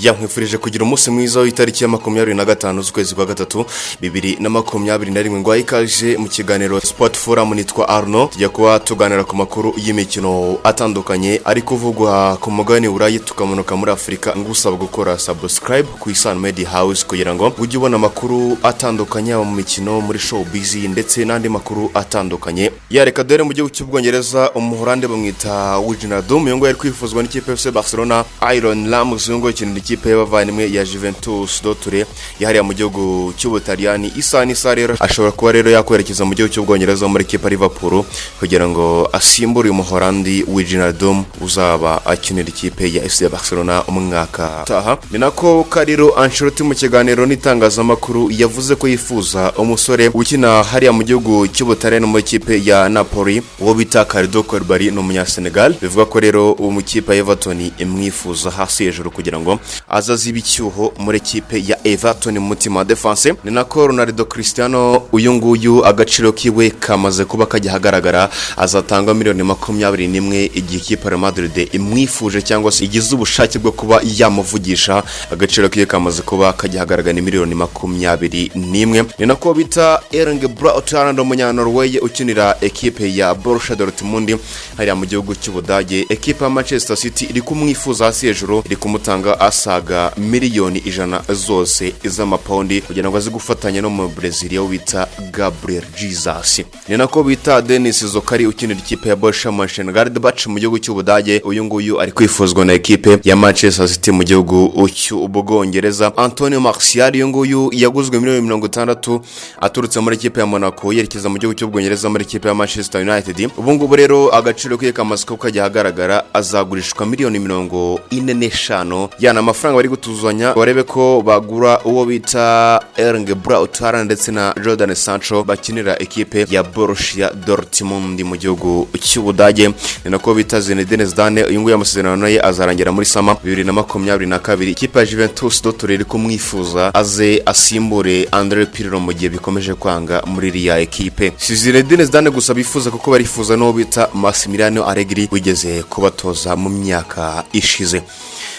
Yankwifurije kugira umunsi mwiza w'itariki ya 25 z'ukwezi kwa gatatu 2021 ngo ikaje mu kiganiro Sport Forum. Nitwa Arno, tujya kuba tuganira ku makuru y'imikino atandukanye ari kuvugwa ku mugabane w'Uburayi tukamanuka muri Afrika. Ngusaba gukora subscribe ku Isan Media House kugira ngo ujye ubona amakuru atandukanye mu mikino, muri showbiz ndetse n'andi makuru atandukanye. Yerekeje mu gihugu cy'Ubwongereza, umuhorande bamwita Wijnaldum yongo yari kwifuzwa n'ikipe FC Barcelona. Iron Lambs yongo ikinira ikipe y'abavandimwe ya Juventus Dotore yahariye mu gihugu cy'Ubutaliyani. Isa rero ashobora kuba rero yakwerekeza mu gihugu cy'Ubwongereza muri ikipe Liverpool kugira ngo asimbure umuhorandi Wijnaldum uzaba akinira ikipe ya FC Barcelona umwaka taha. Ni nako Carlo Ancelotti mu kiganiro n'itangazamakuru yavuze ko yifuza umusore ukina hariya mu gihugu cy'Ubutaliyani mu ikipe ya Napoli uwo bita Kalidou Koulibaly n'umunyasenegal. Bivuga ko rero uwo mu kipe ya Everton imwifuza hasi hejuru kugira ngo azaziba icyuho muri kipe ya Everton mu mutima defense. Ni nako Ronaldo Cristiano uyu nguyu agaciro kiwe kamaze kuba kajya hagaragara, azatanga miliyoni 21 igihe ikipe ya Madrid imwifuje cyangwa se igize ubushake bwo kuba yamuvugisha. Agaciro kiwe kamaze kuba kajya hagaragara ni miliyoni 21. Ni nako bita Erling Braut Haaland umunyanorway ukinira ekipe ya Borussia Dortmund hariya mu gihugu cy'Ubudage. Ekipe ya Manchester City iri kumwifuza hasi hejuru, iri kumutanga asaga miliyoni 100 zose z'amapaundi kugira ngo aze gufatanya no mu Brazil wita Gabriel Jesus. Ni nako bita Denis Zokari ukinira ikipe ya Borussia Mönchengladbach mu gihugu cy'Ubudage. Uyu nguyu ari kwifuzwa na ekipe ya Manchester City mu gihugu cy'Ubwongereza. Antonio Martial uyu nguyu yaguzwe miliyoni 60 aturutse muri ekipe ya Monaco yerekeza mu gihugu cy'Ubwongereza muri ekipe ya Manchester United. Ubu ngubu rero agaciro kiye kamaze ko kajya hagaragara, azagurishwa miliyoni 45. Yana amafaranga bari gutuzanya barebe ko bagura uwo bita Erling Braut Haaland ndetse na Jadon Sancho bakinira ekipe ya Borussia Dortmund mu gihugu cy'Ubudage. Ni nako bita Zinedine Zidane uyu nguyu amasezerano ye azarangira muri sama 2022. Ikipe ya Juventus Dotore iri kumwifuza aze asimbure Andre Pirlo mu gihe bikomeje kwanga muri iriya ekipe. Zinedine Zidane gusa bifuza kuko barifuza no bita Massimiliano Allegri wigeze kubatoza mu myaka ishize.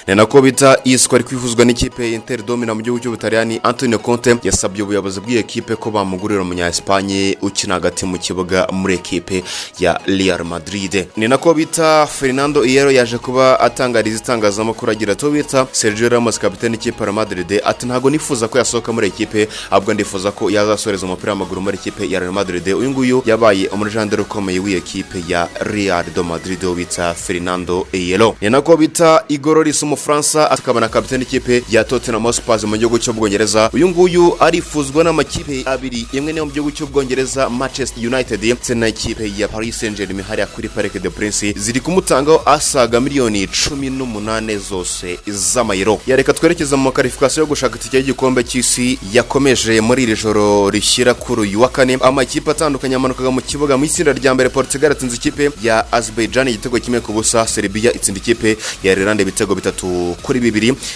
Ni nako bita Isco ari kwifuzwa n'ikipe ya Inter Domina mu gihugu cy'Ubutaliyani. Antonio Conte yasabye ubuyobozi bw'ikipe ko bamugurira umunya-Espagne ukina hagati mu kibuga muri ekipe ya Real Madrid. Ni nako bita Fernando Hierro yaje kuba atangariza itangazamakuru agira ati bita Sergio Ramos kapiteni ikipe ya Madrid ati ntago nifuza ko yasohoka muri ekipe, ahubwo ndifuza ko yazasoreza umupira w'amaguru muri ekipe ya Real Madrid. Uyu nguyu yabaye umujandero ukomeye w'ikipe ya Real de Madrid bita Fernando Hierro. Ni nako bita Igor Lloris Fransa akabana kapiteni ikipe ya Tottenham Hotspur mu gihugu cy'Ubwongereza. Uyu nguyu arifuzwa n'amakipe abiri, imwe ni mu gihugu cy'Ubwongereza Manchester United ndetse na ikipe ya Paris Saint-Germain hariya kuri Parc des Princes. Ziri kumutangaho asaga miliyoni 18 zose z'amayero. Yareka twerekeza mu qualification yo gushaka itike y'igikombe cy'isi yakomeje muri iri joro rishyira kuri uyu wa kane. Amakipe atandukanye amanukaga mu kibuga. Mu itsinda rya mbere Portugal atsinze ikipe ya Azerbaijan igitego kimwe ku busa. Serbia itsinda ikipe ya Ireland ibitego 3-2.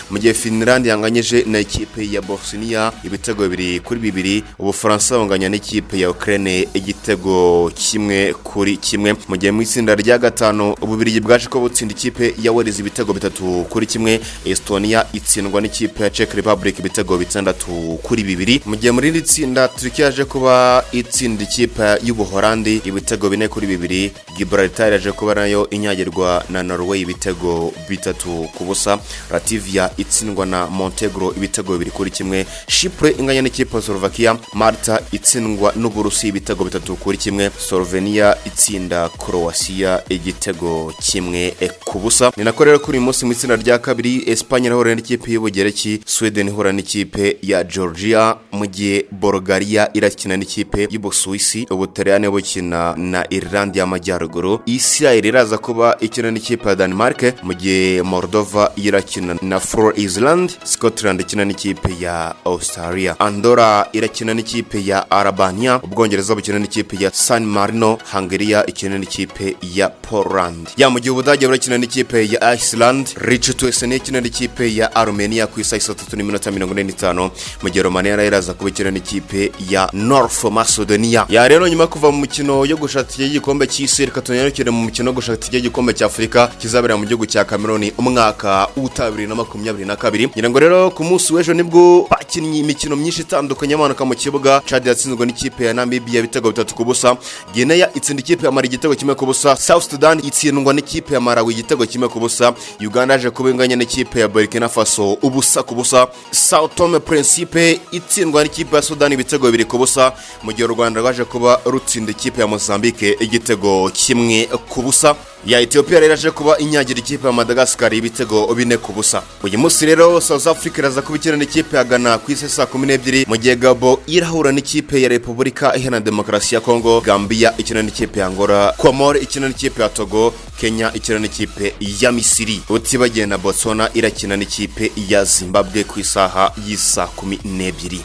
Mu gihe Finland yanganyije na ikipe ya Bosnia ibitego 2-2. Ubufaransa banganya n'ikipe ya Ukraine igitego 1-1. Mu gihe mu itsinda rya gatano Ububirigi bwaje ko butsinda ikipe ya Wales ibitego 3-1. Estonia itsindwa n'ikipe ya Czech Republic ibitego 6-2. Mu gihe muri iri tsinda Turkiya yaje kuba itsinda ikipe y'Ubuholandi ibitego 4-2. Gibraltar yaje kuba nayo inyagirwa na Norway ibitego 3 ku busa. Latvia itsindwa na Montenegro ibitego 2-1. Chypre inganya n'ikipe ya Slovakia. Malta itsindwa n'Uburusi ibitego 3-1. Slovenia itsinda Croatia igitego 1 ku busa. Ni nako rero kuri munsi mu itsinda rya kabiri Espagne irahura n'ikipe y'Ubugereki, Sweden ihura n'ikipe ya Georgia, mu gihe Bulgaria irakina n'ikipe y'Ubusuwisi, Ubutaliyani bukina na Ireland y'Amajyaruguru. Israel iraza kuba ikina n'ikipe ya Denmark, mu gihe Moldova irakina na For Island. Scotland ikina n'ikipe ya Australia. Andorra irakina n'ikipe ya Albania. Ubwongereza bukina n'ikipe ya San Marino. Hungary ikina n'ikipe ya Poland. Ya mu gihe Ubudage burakina n'ikipe ya Iceland. Liechtenstein ikina n'ikipe ya Armenia ku isa 3:45. Mu gihe Romania iraza kuba ikina n'ikipe ya North Macedonia. Ya rero nyuma kuva mu mukino yo gushaka igikombe cy'isi, reka tunyarukire mu mukino yo gushaka igikombe cy'Afrika kizabera mu gihugu cya Cameroon umwaka mwaka w'ubutabiri na 2022 ngira ngo rero ku munsi w'ejo nibwo bakinnye imikino myinshi itandukanye amanuka mu kibuga. Chad yatsinzwe n'ikipe ya Namibia ibitego 3-0. Guinea itsinda ikipe ya Mali igitego 1-0. South Sudan itsindwa n'ikipe ya Malawi igitego 1-0. Uganda yaje kubinganya n'ikipe ya Burkina Faso 0-0. Sao Tome Principe itsindwa n'ikipe ya Sudan ibitego 2-0, mu gihe u Rwanda rwaje kuba rutsinda ikipe ya Mozambique igitego 1-0. ya Ethiopia rero yaje kuba inyagira ikipe ya Madagascar ibitego 4-0. uyu munsi rero South Africa iraza kubikina n'ikipe ya Ghana ku isi saa 12, mu gihe Gabo irahura n'ikipe ya Repubulika Iharanira Demokarasi ya Congo, Gambia ikina n'ikipe ya Angola, Comore ikina n'ikipe ya Togo, Kenya ikina n'ikipe ya Misiri, utibagiye na Botswana irakina n'ikipe ya Zimbabwe ku isaha y'isa 12.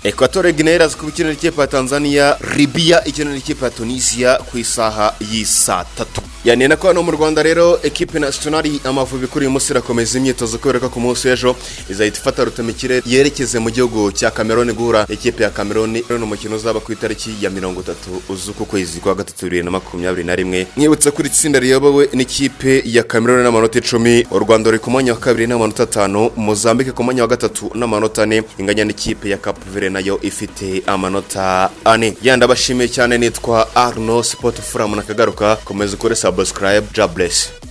Equatorial Guinea iraza kubikina n'ikipe ya Tanzania, Libya ikina n'ikipe ya Tunisia ku isaha y'isa 3. yani nako hano mu Rwanda rero equipe nationale Amavubi kuri uyu munsi irakomeza imyitozo kubera ko ku munsi w'ejo izahita ifata rutemikire yerekeze mu gihugu cya Cameroon guhura equipe ya Cameroon. Rero umukino uzaba ku itariki ya 30 z'uku kwezi kwa 2021. Mwibutse kuri itsinda riyobowe n'ikipe ya Cameroon n'amanota 10, u Rwanda ruri ku mwanya wa 2 n'amanota 5, Mozambique ku mwanya wa 3 n'amanota 4, inganya n'ikipe ya Cape Verde nayo ifite amanota 4. yanda bashimiye cyane, nitwa Arno Sport Forum nakagaruka. Komeza ukore subscribe. God bless.